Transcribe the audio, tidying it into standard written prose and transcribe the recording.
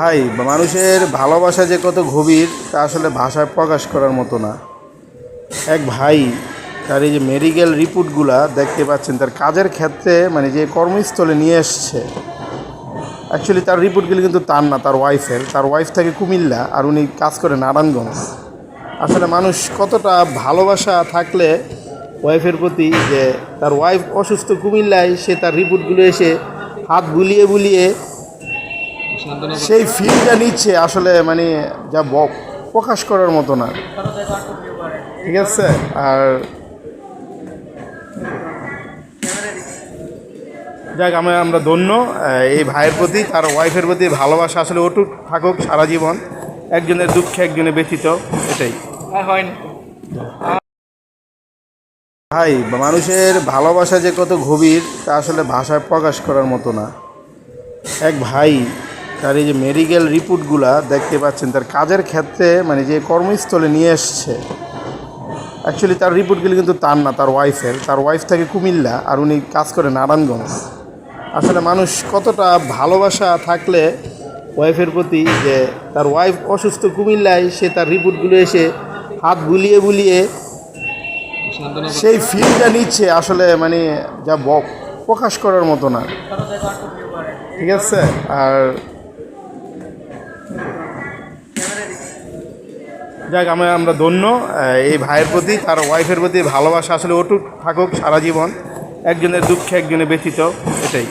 ভাই, মানুষের ভালোবাসা যে কত গভীর তা আসলে ভাষায় প্রকাশ করার মতো না। এক ভাই তার এই যে মেডিকেল রিপোর্টগুলা দেখতে পাচ্ছেন, তার কাজের ক্ষেত্রে মানে যে কর্মস্থলে নিয়ে এসছে, অ্যাকচুয়ালি তার রিপোর্টগুলি কিন্তু তার না, তার ওয়াইফের। তার ওয়াইফ থাকে কুমিল্লা আর উনি কাজ করে নারায়ণগঞ্জ। আসলে মানুষ কতটা ভালোবাসা থাকলে ওয়াইফের প্রতি, যে তার ওয়াইফ অসুস্থ কুমিল্লায়, সে তার রিপোর্টগুলো এসে হাত বুলিয়ে বুলিয়ে সেই ফিলটা নিচ্ছে, আসলে মানে যা প্রকাশ করার মতো না। ঠিক আছে। আর যাক, আমরা ধন্য এই ভাইয়ের প্রতি, তার ওয়াইফের প্রতি ভালোবাসা আসলে অটুট থাকুক সারা জীবন। একজনের দুঃখে একজনে ব্যথিত, এটাই। ভাই, মানুষের ভালোবাসা যে কত গভীর তা আসলে ভাষায় প্রকাশ করার মতো না। এক ভাই তার এই যে মেডিকেল রিপোর্টগুলা দেখতে পাচ্ছেন, তার কাজের ক্ষেত্রে মানে যে কর্মস্থলে নিয়ে এসছে, অ্যাকচুয়ালি তার রিপোর্টগুলি কিন্তু তার না, তার ওয়াইফের। তার ওয়াইফ থাকে কুমিল্লা আর উনি কাজ করে নারায়ণগঞ্জ। আসলে মানুষ কতটা ভালোবাসা থাকলে ওয়াইফের প্রতি, যে তার ওয়াইফ অসুস্থ কুমিল্লায়, সে তার রিপোর্টগুলো এসে হাত বুলিয়ে বুলিয়ে সেই ফিলটা নিচ্ছে, আসলে মানে যা প্রকাশ করার মতো না। ঠিক আছে। আর যাক, আমরা ধন্য এই ভাইয়ের প্রতি, তার ওয়াইফের প্রতি ভালোবাসা আসলে অটুট থাকুক সারা জীবন। একজনের দুঃখে একজনে ব্যথিত, এটাই।